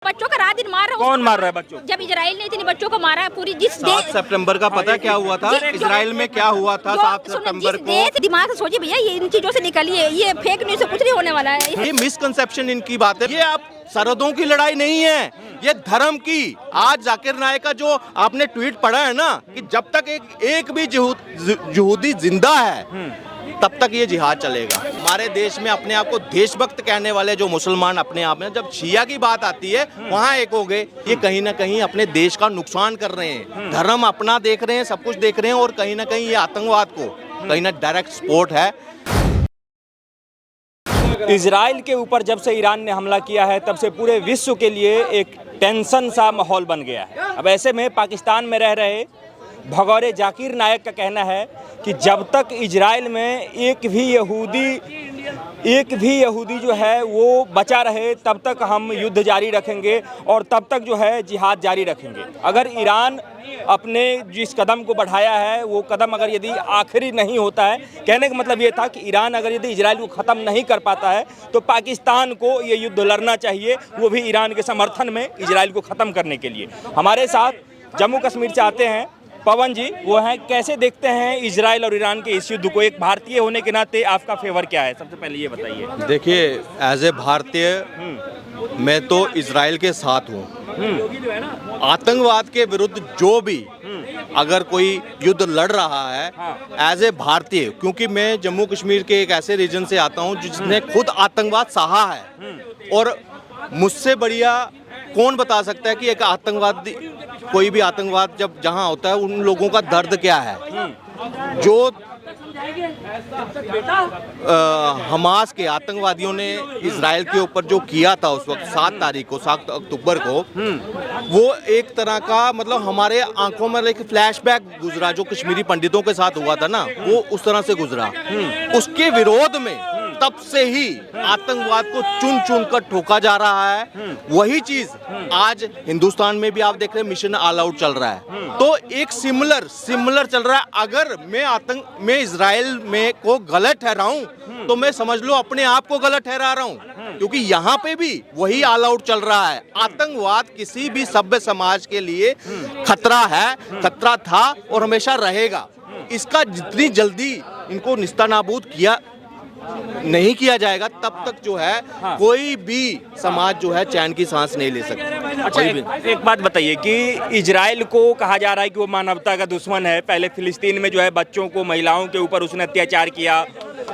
बच्चों का रात दिन मार रहा है। कौन मार रहा है बच्चों? जब इजराइल ने इतने बच्चों को मारा है पूरी जिस 7 सितंबर का पता क्या हुआ था? इजराइल में क्या हुआ था 7 सितंबर को? दिमाग से सोचिए भैया, ये इन चीजों से निकलिए, ये फेक न्यूज से कुछ नहीं होने वाला है। ये मिसकंसेप्शन इनकी बात है। ये आप सरहदों की लड़ाई नहीं है, ये धर्म की। आज जाकिर नायक का जो आपने ट्वीट पढ़ा है ना, कि जब तक एक भी यहूदी जिंदा है तब तक ये जिहाद चलेगा। हमारे देश में अपने आप को देशभक्त कहने वाले जो मुसलमान अपने आप में, जब शिया की बात आती है वहाँ एक हो गए। ये कहीं ना कहीं अपने देश का नुकसान कर रहे हैं। धर्म अपना देख रहे हैं, सब कुछ देख रहे हैं, और कहीं ना कहीं ये आतंकवाद को कहीं ना डायरेक्ट सपोर्ट है। इजराइल के ऊपर जब से ईरान ने हमला किया है तब से पूरे विश्व के लिए एक टेंशन सा माहौल बन गया है। अब ऐसे में पाकिस्तान में रह रहे भगौरे जाकिर नायक का कहना है कि जब तक इजराइल में एक भी यहूदी जो है वो बचा रहे तब तक हम युद्ध जारी रखेंगे और तब तक जो है जिहाद जारी रखेंगे। अगर ईरान अपने जिस कदम को बढ़ाया है वो कदम अगर यदि आखिरी नहीं होता है, कहने का मतलब ये था कि ईरान अगर यदि इजराइल को ख़त्म नहीं कर पाता है तो पाकिस्तान को ये युद्ध लड़ना चाहिए, वो भी ईरान के समर्थन में इजराइल को ख़त्म करने के लिए। हमारे साथ जम्मू कश्मीर से आते हैं पवन जी, वो हैं, कैसे देखते हैं इजराइल और ईरान के इस युद्ध को? एक भारतीय होने के नाते आपका फेवर क्या है, सबसे पहले ये बताइए। देखिए, एज ए भारतीय मैं तो इजराइल के साथ हूँ। आतंकवाद के विरुद्ध जो भी अगर कोई युद्ध लड़ रहा है, एज ए भारतीय, क्योंकि मैं जम्मू कश्मीर के एक ऐसे रीजन से आता हूँ जिसने खुद आतंकवाद सहा है, और मुझसे बढ़िया कौन बता सकता है कि एक आतंकवादी, कोई भी आतंकवाद जब जहाँ होता है उन लोगों का दर्द क्या है। जो हमास के आतंकवादियों ने इजराइल के ऊपर जो किया था उस वक्त 7 अक्टूबर को, वो एक तरह का मतलब हमारे आंखों में एक फ्लैशबैक गुजरा जो कश्मीरी पंडितों के साथ हुआ था ना, वो उस तरह से गुजरा। उसके विरोध में तब से ही आतंकवाद को चुन चुन कर ठोका जा रहा है। वही चीज आज हिंदुस्तान में भी आप देख रहे हैं, मिशन ऑल आउट चल रहा है। तो एक सिमिलर चल रहा है। अगर मैं इजराइल में को गलत ठहराऊं तो मैं समझ लो अपने आप को गलत ठहरा रहा हूं, क्योंकि यहाँ पे भी वही ऑल आउट चल रहा है। आतंकवाद किसी भी सभ्य समाज के लिए खतरा है, खतरा था और हमेशा रहेगा। इसका जितनी जल्दी इनको निस्तानाबूद नहीं किया जाएगा तब तक जो है कोई भी समाज जो है चैन की सांस नहीं ले सकता। अच्छा, एक बात बताइए कि इजराइल को कहा जा रहा है कि वो मानवता का दुश्मन है। पहले फिलिस्तीन में जो है बच्चों को, महिलाओं के ऊपर उसने अत्याचार किया,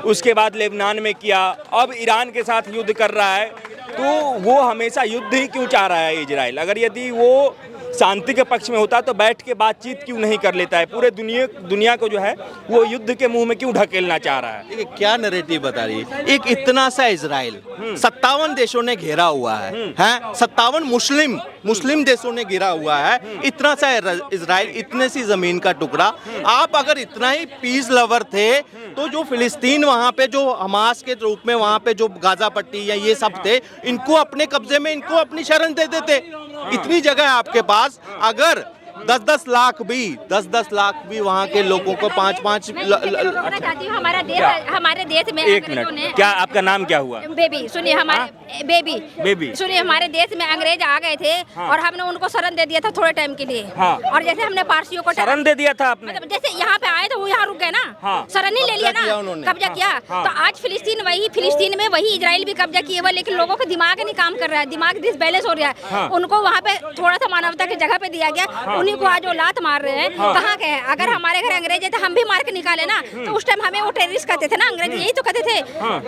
उसके बाद लेबनान में किया, अब ईरान के साथ युद्ध कर रहा है। तो वो हमेशा युद्ध ही क्यों चाह रहा है इजराइल? अगर यदि वो शांति के पक्ष में होता तो बैठ के बातचीत क्यों नहीं कर लेता है? पूरे दुनिया को जो है वो युद्ध के मुंह में क्यों ढकेलना चाह रहा है? क्या नैरेटिव बता रही है? एक इतना सा इजराइल 57 देशों ने घेरा हुआ है, 57 मुस्लिम देशों ने घेरा हुआ है। इतना सा इजराइल, इतने सी जमीन का टुकड़ा। आप अगर इतना ही पीस लवर थे तो जो फिलिस्तीन वहाँ पे जो हमास के रूप में वहाँ पे जो गाजा पट्टी या ये सब थे, इनको अपने कब्जे में, इनको अपनी शरण दे देते। इतनी जगह है आपके पास। अगर 10-10 लाख भी वहाँ के लोगों को 5-5 हमारे देश में, एक मिनट, क्या आपका नाम क्या हुआ? बेबी सुनिए, हमारे बेबी सुनिए, हमारे देश में अंग्रेज आ गए थे और हमने उनको शरण दे दिया था थोड़े टाइम के लिए। और जैसे हमने पारसियों को शरण दे दिया था आपने, मतलब जैसे यहाँ पे आए तो वो यहाँ रुक गए ना, शरण ही ले लिया ना, कब्जा किया। तो आज फिलिस्तीन में वही इजराइल भी कब्जा किए हुआ, लेकिन लोगों का दिमाग नहीं काम कर रहा है, दिमाग डिसबैलेंस हो रहा है। उनको वहाँ पे थोड़ा सा मानवता की जगह पे दिया गया, उन्हीं को आज वो लात मार रहे हैं। कहाँ के हैं? अगर हमारे घर अंग्रेज है तो हम भी मार के निकाले ना, तो उस टाइम हमें वो टेररिस्ट कहते थे ना, अंग्रेज यही तो कहते थे।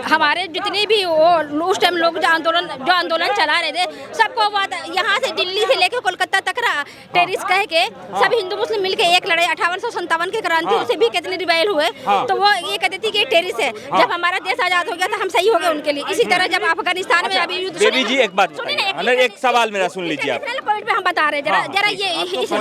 हमारे जितने भी वो उस टाइम लोग जो आंदोलन चला रहे थे, सबको बात यहाँ से दिल्ली से लेके कोलकाता तक टेररिस्ट कह के सब हिंदू मुस्लिम मिलके एक लड़ाई 5857 की क्रांति, उसे भी कितने रिबेल हुए, तो वो ये कहती थी कि टेररिस्ट है। जब हमारा देश आजाद हो गया तो हम सही हो गए उनके लिए। इसी तरह जब अफगानिस्तान में अभी युद्ध, बेबी जी एक बात, एक सवाल मेरा सुन लीजिए आप। पे हम बता रहे हैं, जरा ये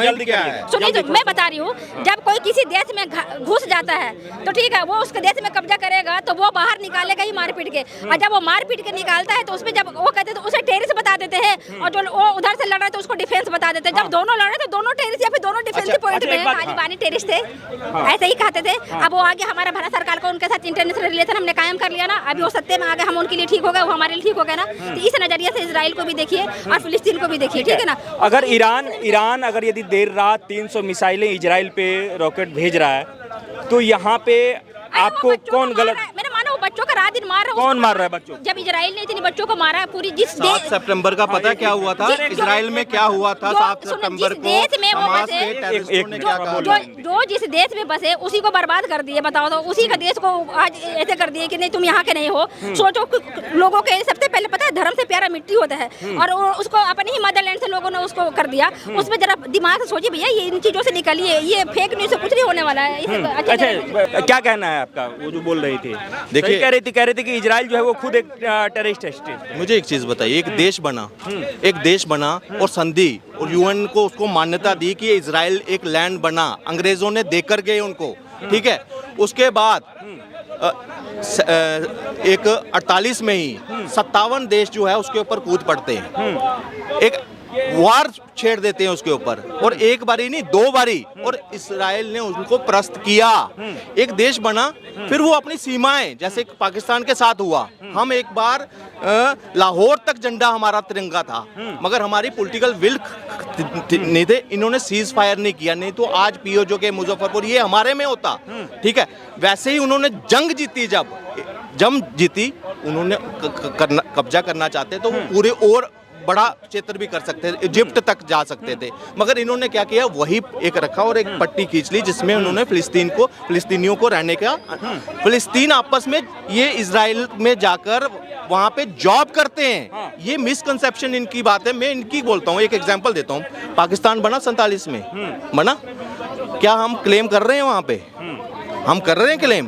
जल्दी क्या है? सुनिए, तो मैं बता रही हूँ, जब कोई किसी देश में घुस जाता है तो ठीक है, वो उसके देश में कब्जा करेगा तो वो बाहर निकालेगा ही मार पीट के, और जब वो मार पीट के निकालता है तो उसमें जब वो कहते हैं तो उसे टेररिस्ट बता देते हैं, और जो वो उधर से लड़ रहे तो उसको डिफेंस बता देते हैं। जब दोनों लड़ रहे तो दोनों टेररिस्ट या फिर दोनों डिफेंस के पॉइंट में तालिबानी टेररिस्ट थे, ऐसे ही कहते थे। अब वो आगे हमारा भारत सरकार को उनके साथ इंटरनेशनल रिलेशन हमने कायम कर लिया ना, अभी वो सत्ते में आ गए, हम उनके लिए ठीक हो गए, वो हमारे लिए ठीक हो गए ना। तो इस नजरिए से इजराइल को भी देखिए और फिलिस्तीन को भी देखिए, ठीक है ना। अगर ईरान अगर यदि देर रात 300 मिसाइलें इजराइल पे रॉकेट भेज रहा है तो यहाँ पे आपको कौन गलत? मैंने माना वो बच्चों का रात दिन मार रहा है। कौन मार रहा है बच्चों? जब इजराइल ने इतने बच्चों को मारा है, पूरी जिस 7 सितंबर का पता क्या हुआ था इजराइल में, क्या हुआ था 7 सितंबर को? देश में वो हमास बसे, के टेररिस्टों ने क्या कहा? जो जिस देश में बसे उसी को बर्बाद कर दिए, बताओ तो उसी का देश को आज ऐसे कर दिए कि नहीं तुम यहाँ के नहीं हो। सोचो लोगों के सबसे पहले पता है धर्म से प्यारा मिट्टी होता है, और उसको अपने ही मदरलैंड से लोगों ने उसको कर दिया। उसमें जरा दिमाग से सोचिए भैया, ये इन चीजों से निकलिए, ये फेक न्यूज से कुछ नहीं होने वाला है। अच्छा, क्या कहना है आपका? वो जो बोल रही थी, देखिए कह रही थी कि इजराइल जो है वो खुद एक टेररिस्ट है। मुझे एक चीज बताइए, एक देश बना और संधि और यूएन को उसको मान्यता दी कि इजराइल एक लैंड बना, अंग्रेजों ने देकर गए उनको, ठीक है। उसके बाद एक 48 में ही 57 देश जो है उसके ऊपर कूद पड़ते हैं, एक वार छेड़ देते हैं उसके ऊपर, और एक बारी नहीं 2 बारी, और इजराइल ने उनको परास्त किया। एक देश बना, फिर वो अपनी सीमाएं, जैसे पाकिस्तान के साथ हुआ, हम एक बार लाहौर तक झंडा हमारा तिरंगा था, मगर हमारी पॉलिटिकल विल नहीं थे, इन्होंने सीज फायर नहीं किया, नहीं तो आज पीओजो के मुजफ्फरपुर ये हमारे में होता, ठीक है। वैसे ही उन्होंने जंग जीती, जब जीती उन्होंने कब्जा करना चाहते तो वो पूरे और बड़ा क्षेत्र भी कर सकते थे, इजिप्ट तक जा सकते थे, मगर इन्होंने क्या किया, वही एक रखा और एक पट्टी खींच ली जिसमें उन्होंने फिलिस्तीनियों को रहने का, फिलिस्तीन आपस में ये इजराइल में जाकर वहाँ पे जॉब करते हैं। ये मिसकंसेप्शन इनकी बात है, मैं इनकी बोलता हूँ। एक एग्जांपल देता हूँ, पाकिस्तान बना 47 में, बना, क्या हम क्लेम कर रहे हैं वहाँ पे? हम कर रहे हैं क्लेम?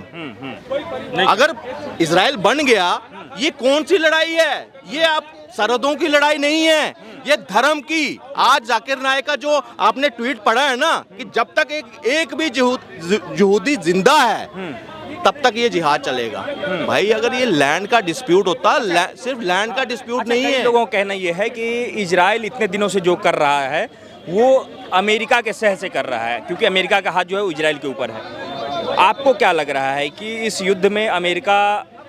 अगर इजराइल बन गया, ये कौन सी लड़ाई है? ये आप सरहदों की लड़ाई नहीं है, ये धर्म की। आज जाकिर नायक का जो आपने ट्वीट पढ़ा है ना, कि जब तक एक भी यहूदी जिंदा है तब तक ये जिहाद चलेगा। भाई अगर ये लैंड का डिस्प्यूट होता, सिर्फ लैंड का डिस्प्यूट नहीं है। लोगों का कहना ये है कि इजराइल इतने दिनों से जो कर रहा है वो अमेरिका के सह से कर रहा है, क्योंकि अमेरिका का हाथ जो है वो इजराइल के ऊपर है। आपको क्या लग रहा है कि इस युद्ध में अमेरिका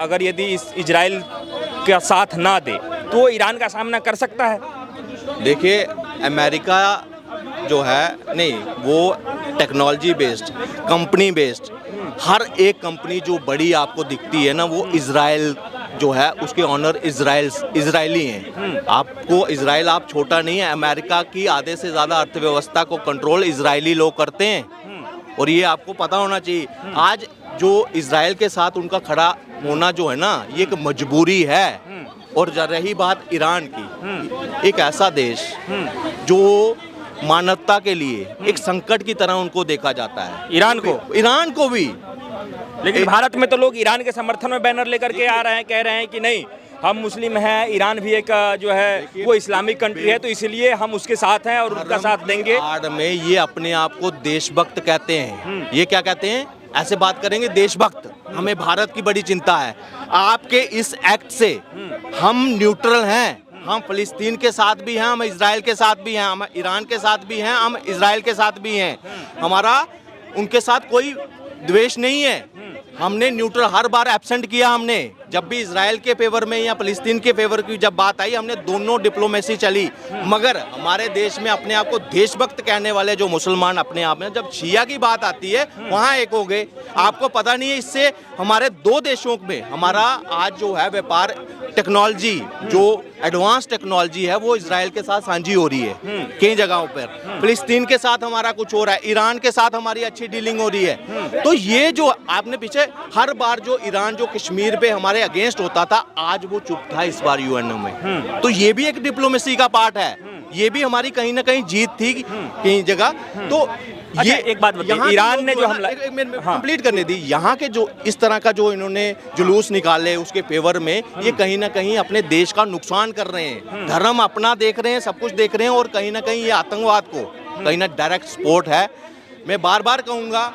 अगर यदि इस इजराइल का साथ ना दे तो ईरान का सामना कर सकता है? देखिए, अमेरिका जो है नहीं, वो टेक्नोलॉजी बेस्ड, कंपनी बेस्ड, हर एक कंपनी जो बड़ी आपको दिखती है ना, वो इजराइल जो है उसके ऑनर इजरायली हैं। आपको इजराइल आप छोटा नहीं है, अमेरिका की आधे से ज़्यादा अर्थव्यवस्था को कंट्रोल इजरायली लोग करते हैं, और ये आपको पता होना चाहिए। आज जो इजराइल के साथ उनका खड़ा होना जो है ना, ये एक मजबूरी है। और रही बात ईरान की, एक ऐसा देश जो मानवता के लिए एक संकट की तरह उनको देखा जाता है, ईरान को भी। लेकिन भारत में तो लोग ईरान के समर्थन में बैनर लेकर के आ रहे हैं, कह रहे हैं कि नहीं हम मुस्लिम हैं, ईरान भी एक जो है वो इस्लामिक कंट्री है, तो इसलिए हम उसके साथ हैं और उनका साथ देंगे। आड़ में ये अपने आप को देशभक्त कहते हैं। ये क्या कहते हैं? ऐसे बात करेंगे, देशभक्त। हमें भारत की बड़ी चिंता है। आपके इस एक्ट से हम न्यूट्रल हैं, हम फिलिस्तीन के साथ भी हैं, हम इजराइल के साथ भी हैं, हम ईरान के साथ भी हैं, हम इजराइल के साथ भी हैं। हमारा उनके साथ कोई द्वेष नहीं है। हमने न्यूट्रल हर बार एब्सेंट किया। हमने जब भी इजराइल के फेवर में या फिलिस्तीन के फेवर की जब बात आई, हमने दोनों डिप्लोमेसी चली। मगर हमारे देश में अपने आप को देशभक्त कहने वाले जो मुसलमान अपने आप में, जब शिया की बात आती है वहाँ एक हो गए। आपको पता नहीं है, इससे हमारे 2 देशों में हमारा आज जो है व्यापार, टेक्नोलॉजी जो एडवांस टेक्नोलॉजी है वो इजराइल के साथ साझी हो रही है कई जगहों पर। फिलिस्तीन के साथ हमारा कुछ हो रहा है, ईरान के साथ हमारी अच्छी डीलिंग हो रही है। तो ये जो आपने पीछे हर बार जो ईरान जो कश्मीर पे हमारे अगेंस्ट होता था, आज वो चुप था इस बार यूएनओ में। तो ये भी एक डिप्लोमेसी का पार्ट है, ये भी हमारी कहीं ना कहीं जीत थी कहीं जगह। तो अच्छा, एक बात बताइए, यहाँ ईरान के ने लोग जो ना, हमला हाँ। कंप्लीट करने दी, यहाँ के जो इस तरह का जो इन्होंने जुलूस निकाले उसके फेवर में, ये कहीं ना कहीं अपने देश का नुकसान कर रहे हैं। धर्म अपना देख रहे हैं, सब कुछ देख रहे हैं, और कहीं ना कहीं ये आतंकवाद को कहीं ना डायरेक्ट सपोर्ट है। मैं बार बार कहूँगा,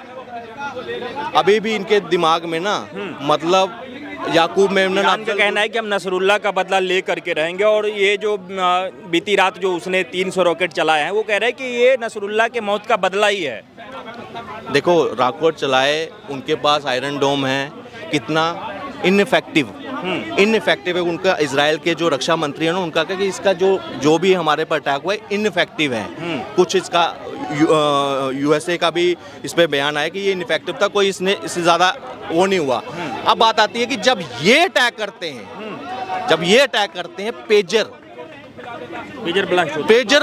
अभी भी इनके दिमाग में ना मतलब याकूब मेमन ईरान का कहना है कि हम नसरुल्ला का बदला ले करके रहेंगे, और ये जो बीती रात जो उसने 300 रॉकेट चलाए हैं, वो कह रहे हैं कि ये नसरुल्ला के मौत का बदला ही है। देखो, रॉकेट चलाए, उनके पास आयरन डोम है, कितना इनइफेक्टिव है उनका। इजराइल के जो रक्षा मंत्री है ना, उनका कहा कि इसका जो भी हमारे पर अटैक हुआ है इनइफेक्टिव है। कुछ इसका यूएसए का भी इस पे बयान आया कि ये इनइफेक्टिव था, कोई इससे ज़्यादा वो नहीं हुआ। अब बात आती है कि जब ये अटैक करते हैं, पेजर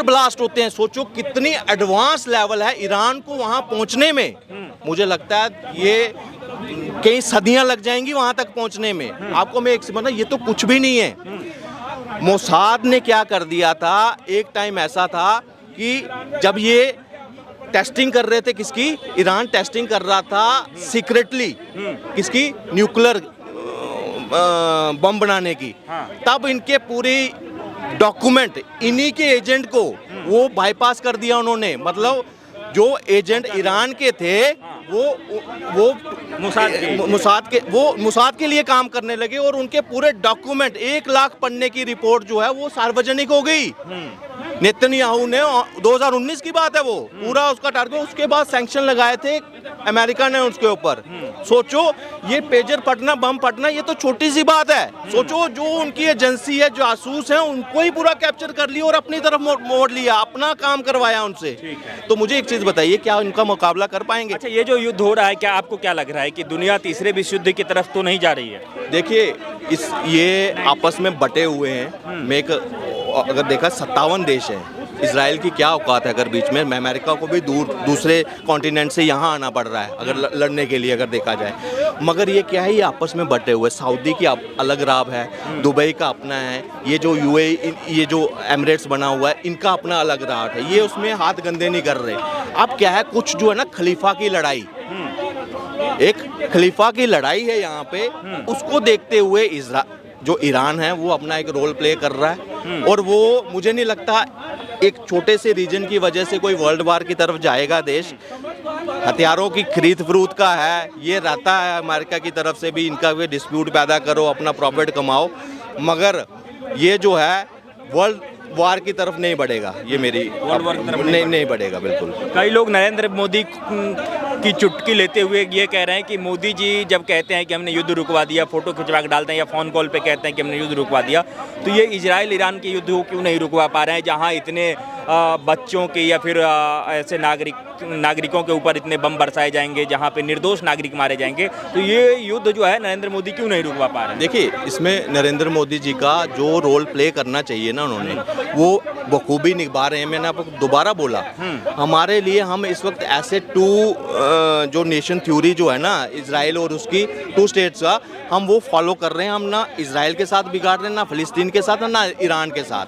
ब्लास्ट होते हैं। सोचो कितनी एडवांस लेवल है ईरान को वहां पहुंचने में। मुझे लगता है ये कई सदियां लग जाएंगी वहां तक पहुंचने में। आपको मैं एक मतलब, ये तो कुछ भी नहीं है। मोसाद ने क्या कर दिया था, एक टाइम ऐसा था कि जब ये टेस्टिंग कर रहे थे, किसकी, ईरान टेस्टिंग कर रहा था सीक्रेटली, किसकी, न्यूक्लियर बम बनाने की। तब इनके पूरी डॉक्यूमेंट इन्हीं के एजेंट को वो बाईपास कर दिया उन्होंने। मतलब जो एजेंट ईरान के थे वो मुसाद के लिए काम करने लगे, और उनके पूरे डॉक्यूमेंट 1 लाख पन्ने की रिपोर्ट जो है वो सार्वजनिक हो गई। नेतन्याहू ने 2019 की बात है, वो पूरा उसका टारगेट, उसके बाद सैंक्शन लगाए थे अमेरिका ने उसके ऊपर। सोचो, ये पेजर फटना, बम फटना, ये तो छोटी सी बात है। सोचो, जो उनकी एजेंसी है, जासूस है, उनको ही पूरा कैप्चर कर लिया और अपनी तरफ मोड़ लिया, अपना काम करवाया उनसे। तो मुझे एक चीज बताइए, क्या उनका मुकाबला कर पाएंगे? अच्छा, ये जो युद्ध हो रहा है, क्या आपको क्या लग रहा है कि दुनिया तीसरे विश्व युद्ध की तरफ तो नहीं जा रही है? देखिए, ये आपस में बटे हुए हैं। मैं अगर देखा 57 देश है। इजराइल की क्या औकात है अगर बीच में, अमेरिका को भी दूसरे कॉन्टिनेंट से यहाँ आना पड़ रहा है अगर लड़ने के लिए, अगर देखा जाए। मगर ये क्या है, ये आपस में बटे हुए। सऊदी की अलग राब है, दुबई का अपना है, ये जो ये जो एमिरेट्स बना हुआ है, इनका अपना अलग राब है। ये उसमें हाथ गंदे नहीं कर रहे। अब क्या है, कुछ जो है ना, खलीफा की लड़ाई, एक खलीफा की लड़ाई है यहाँ पे। उसको देखते हुए जो ईरान है वो अपना एक रोल प्ले कर रहा है, और वो मुझे नहीं लगता एक छोटे से रीजन की वजह से कोई वर्ल्ड वार की तरफ जाएगा देश। हथियारों की खरीद फरोख्त का है, ये रहता है अमेरिका की तरफ से भी, इनका भी डिस्प्यूट पैदा करो, अपना प्रॉफिट कमाओ, मगर ये जो है वर्ल्ड वार की तरफ नहीं बढ़ेगा। ये मेरी वर्ल्ड वार की तरफ नहीं बढ़ेगा बिल्कुल। कई लोग नरेंद्र मोदी की चुटकी लेते हुए ये कह रहे हैं कि मोदी जी जब कहते हैं कि हमने युद्ध रुकवा दिया, फोटो खिंचवा के डालते हैं या फ़ोन कॉल पे कहते हैं कि हमने युद्ध रुकवा दिया, तो ये इजराइल ईरान के युद्ध को क्यों नहीं रुकवा पा रहे हैं, जहां इतने बच्चों के या फिर ऐसे नागरिकों के ऊपर इतने बम बरसाए जाएंगे, जहां पे निर्दोष नागरिक मारे जाएंगे। तो ये युद्ध जो है नरेंद्र मोदी क्यों नहीं रुकवा पा रहे हैं? देखिए, इसमें नरेंद्र मोदी जी का जो रोल प्ले करना चाहिए ना, उन्होंने वो बखूबी निभा रहे हैं। मैंने आपको दोबारा बोला, हमारे लिए हम इस वक्त ऐसे जो नेशन थ्योरी जो है ना, इजराइल और उसकी 2 स्टेट्स का, हम वो फॉलो कर रहे हैं। हम ना इजराइल के साथ बिगाड़ रहे हैं, ना फिलिस्तीन के साथ, ना ईरान के साथ।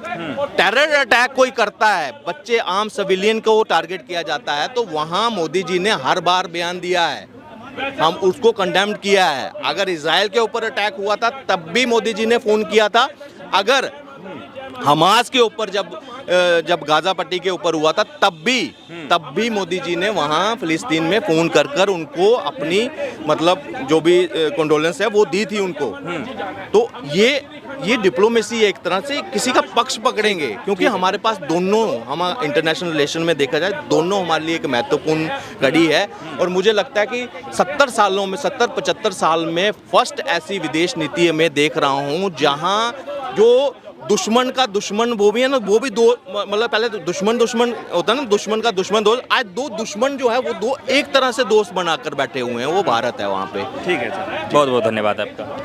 टेरर अटैक कोई करता है, बच्चे आम सिविलियन को टारगेट किया जाता है, तो वहां मोदी जी ने हर बार बयान दिया है, हम उसको कंडेम किया है। अगर इजराइल के ऊपर अटैक हुआ था तब भी मोदी जी ने फोन किया था। अगर हमास के ऊपर जब गाजा पट्टी के ऊपर हुआ था तब भी मोदी जी ने वहाँ फिलिस्तीन में फ़ोन कर उनको अपनी मतलब जो भी कंडोलेंस है वो दी थी उनको। तो ये डिप्लोमेसी है, एक तरह से किसी का पक्ष पकड़ेंगे, क्योंकि हमारे पास दोनों, हम इंटरनेशनल रिलेशन में देखा जाए, दोनों हमारे लिए एक महत्वपूर्ण कड़ी है। और मुझे लगता है कि 70-75 साल में फर्स्ट ऐसी विदेश नीति मैं देख रहा हूँ जहाँ जो दुश्मन का दुश्मन वो भी है ना, वो भी दो, मतलब पहले तो दुश्मन होता है ना, दुश्मन का दुश्मन दोस्त, आज 2 दुश्मन जो है वो 2 एक तरह से दोस्त बनाकर बैठे हुए हैं, वो भारत है वहाँ पे। ठीक है सर, बहुत बहुत धन्यवाद आपका।